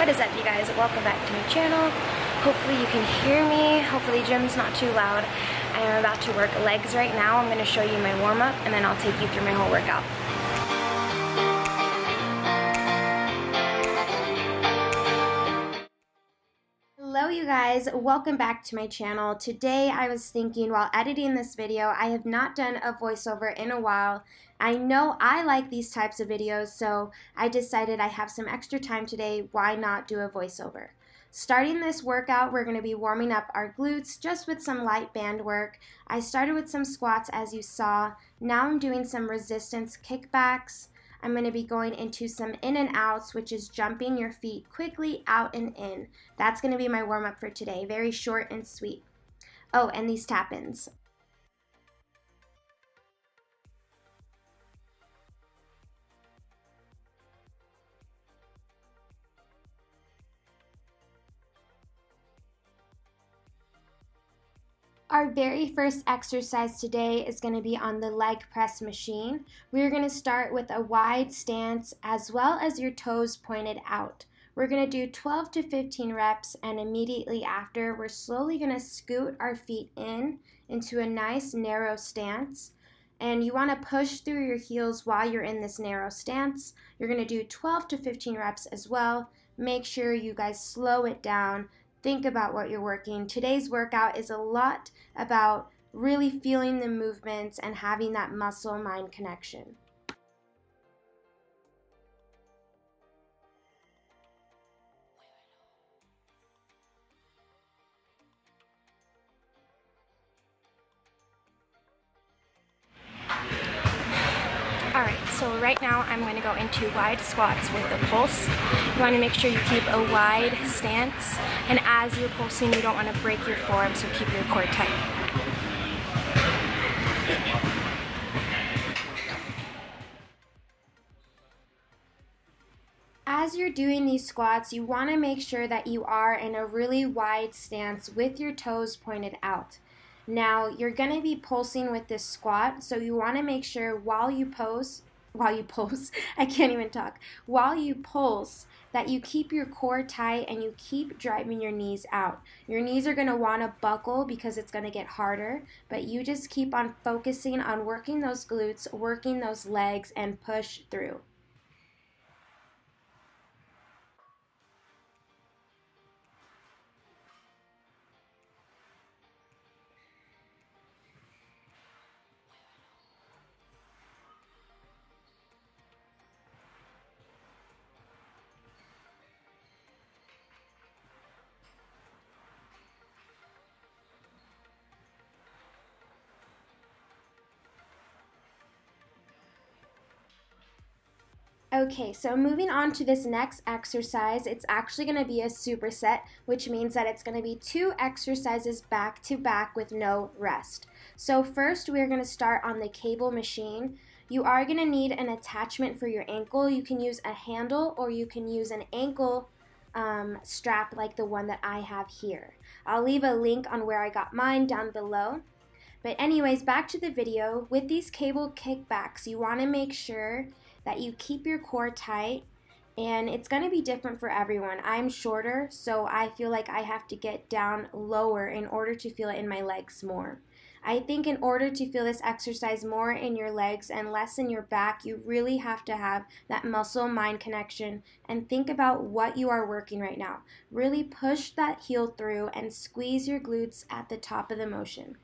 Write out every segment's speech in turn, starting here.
What is up, you guys? Welcome back to my channel. Hopefully you can hear me. Hopefully gym's not too loud. I am about to work legs right now. I'm going to show you my warm-up and then I'll take you through my whole workout. Hello you guys, welcome back to my channel. Today I was thinking while editing this video, I have not done a voiceover in a while. I know I like these types of videos, so I decided I have some extra time today, why not do a voiceover? Starting this workout, we're going to be warming up our glutes just with some light band work. I started with some squats as you saw. Now I'm doing some resistance kickbacks. I'm going to be going into some in and outs, which is jumping your feet quickly out and in. That's going to be my warm-up for today. Very short and sweet. Oh, and these tap-ins. Our very first exercise today is going to be on the leg press machine. We're going to start with a wide stance as well as your toes pointed out. We're going to do 12 to 15 reps, and immediately after we're slowly going to scoot our feet into a nice narrow stance. And you want to push through your heels while you're in this narrow stance. You're going to do 12 to 15 reps as well. Make sure you guys slow it down. Think about what you're working. Today's workout is a lot about really feeling the movements and having that muscle-mind connection. Alright, so right now I'm going to go into wide squats with a pulse. You want to make sure you keep a wide stance, and as you're pulsing you don't want to break your form, so keep your core tight. As you're doing these squats, you want to make sure that you are in a really wide stance with your toes pointed out. Now, you're going to be pulsing with this squat, so you want to make sure while you pulse, that you keep your core tight and you keep driving your knees out. Your knees are going to want to buckle because it's going to get harder, but you just keep on focusing on working those glutes, working those legs, and push through. Okay, so moving on to this next exercise, it's actually going to be a superset, which means that it's going to be 2 exercises back to back with no rest. So first we're going to start on the cable machine. You are going to need an attachment for your ankle. You can use a handle or you can use an ankle strap like the one that I have here. I'll leave a link on where I got mine down below. But anyways, back to the video. With these cable kickbacks, you want to make sure that you keep your core tight, and it's going to be different for everyone. I'm shorter, so I feel like I have to get down lower in order to feel it in my legs more. I think in order to feel this exercise more in your legs and less in your back, you really have to have that muscle-mind connection and think about what you are working right now. Really push that heel through and squeeze your glutes at the top of the motion.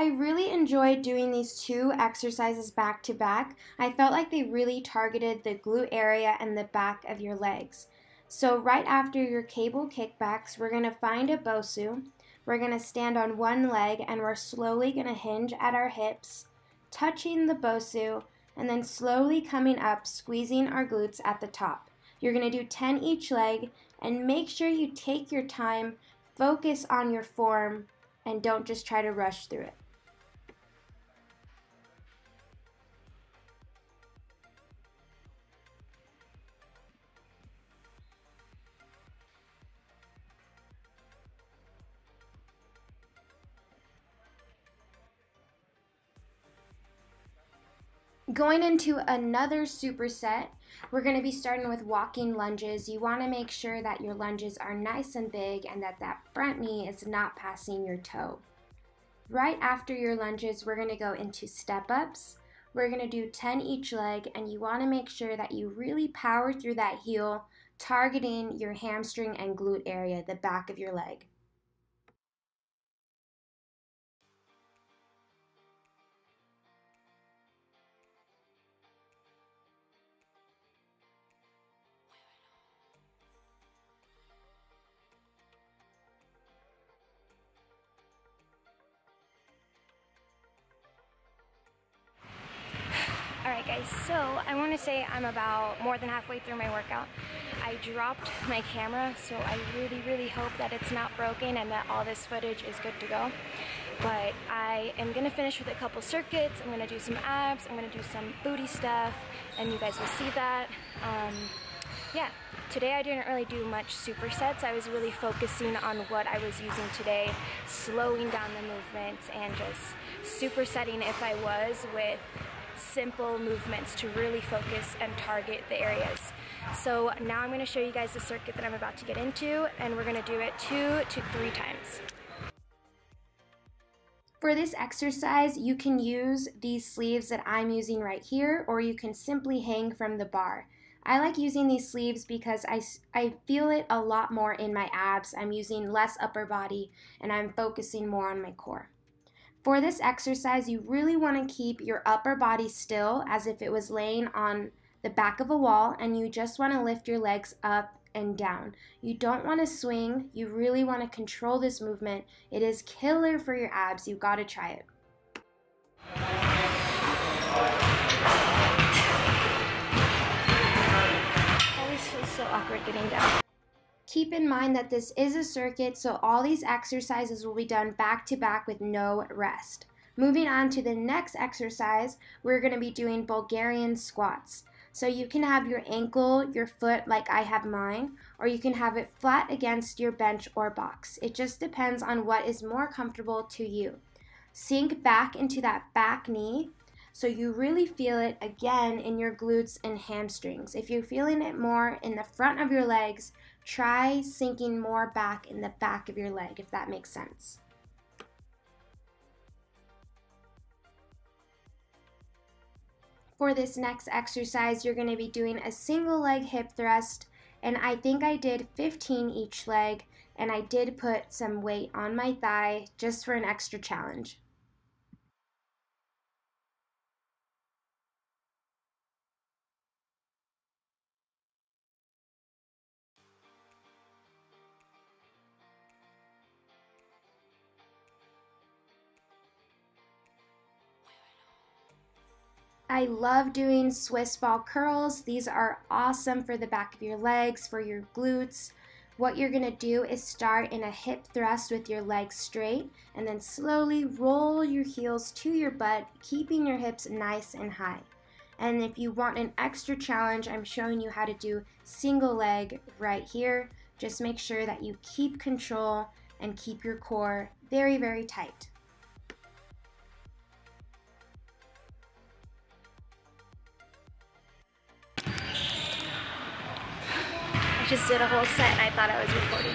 I really enjoyed doing these 2 exercises back to back. I felt like they really targeted the glute area and the back of your legs. So right after your cable kickbacks, we're going to find a bosu. We're going to stand on one leg and we're slowly going to hinge at our hips, touching the bosu, and then slowly coming up, squeezing our glutes at the top. You're going to do 10 each leg, and make sure you take your time, focus on your form, and don't just try to rush through it. Going into another superset, we're going to be starting with walking lunges. You want to make sure that your lunges are nice and big and that that front knee is not passing your toe. Right after your lunges, we're going to go into step-ups. We're going to do 10 each leg, and you want to make sure that you really power through that heel, targeting your hamstring and glute area, the back of your leg. Alright guys, so I want to say I'm about more than halfway through my workout. I dropped my camera, so I really hope that it's not broken and that all this footage is good to go. But I am going to finish with a couple circuits. I'm going to do some abs, I'm going to do some booty stuff, and you guys will see that. Yeah, today I didn't really do much supersets. I was really focusing on what I was using today, slowing down the movements and just supersetting if I was with simple movements to really focus and target the areas. So now I'm going to show you guys the circuit that I'm about to get into, and we're going to do it 2 to 3 times. For this exercise, you can use these sleeves that I'm using right here, or you can simply hang from the bar. I like using these sleeves because I feel it a lot more in my abs. I'm using less upper body and I'm focusing more on my core. For this exercise, you really want to keep your upper body still as if it was laying on the back of a wall, and you just want to lift your legs up and down. You don't want to swing. You really want to control this movement. It is killer for your abs. You've got to try it. Always feels so awkward getting down. Keep in mind that this is a circuit, so all these exercises will be done back to back with no rest. Moving on to the next exercise, we're going to be doing Bulgarian squats. So you can have your ankle, your foot like I have mine, or you can have it flat against your bench or box. It just depends on what is more comfortable to you. Sink back into that back knee so you really feel it again in your glutes and hamstrings. If you're feeling it more in the front of your legs, try sinking more back in the back of your leg, if that makes sense. For this next exercise, you're going to be doing a single leg hip thrust, and I think I did 15 each leg, and I did put some weight on my thigh just for an extra challenge. I love doing Swiss ball curls. These are awesome for the back of your legs, for your glutes. What you're going to do is start in a hip thrust with your legs straight, and then slowly roll your heels to your butt, keeping your hips nice and high. And if you want an extra challenge, I'm showing you how to do single leg right here. Just make sure that you keep control and keep your core very tight. Just did a whole set and I thought I was recording.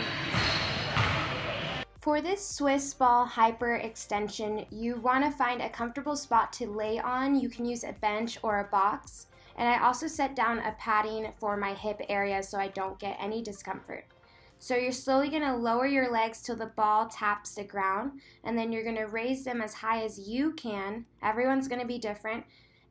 For this Swiss ball hyper extension, you want to find a comfortable spot to lay on. You can use a bench or a box. And I also set down a padding for my hip area so I don't get any discomfort. So you're slowly going to lower your legs till the ball taps the ground, and then you're going to raise them as high as you can. Everyone's going to be different.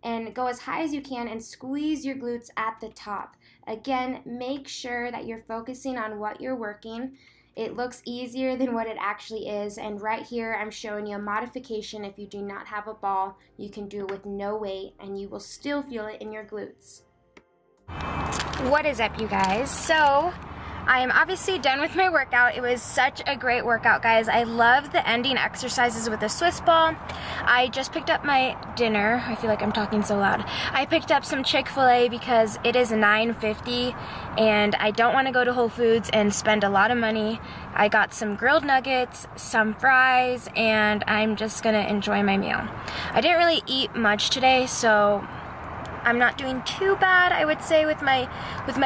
And go as high as you can and squeeze your glutes at the top. Again, make sure that you're focusing on what you're working. It looks easier than what it actually is, and right here I'm showing you a modification. If you do not have a ball, you can do it with no weight and you will still feel it in your glutes. What is up, you guys? So I am obviously done with my workout. It was such a great workout, guys. I love the ending exercises with the Swiss ball. I just picked up my dinner. I feel like I'm talking so loud. I picked up some Chick-fil-A because it is $9.50 and I don't want to go to Whole Foods and spend a lot of money. I got some grilled nuggets, some fries, and I'm just gonna enjoy my meal. I didn't really eat much today, so I'm not doing too bad, I would say, with my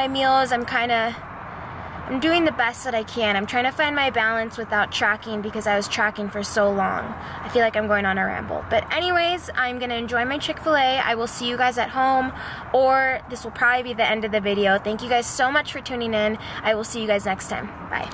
meals. I'm doing the best that I can. I'm trying to find my balance without tracking because I was tracking for so long. I feel like I'm going on a ramble. But anyways, I'm gonna enjoy my Chick-fil-A. I will see you guys at home, or this will probably be the end of the video. Thank you guys so much for tuning in. I will see you guys next time. Bye.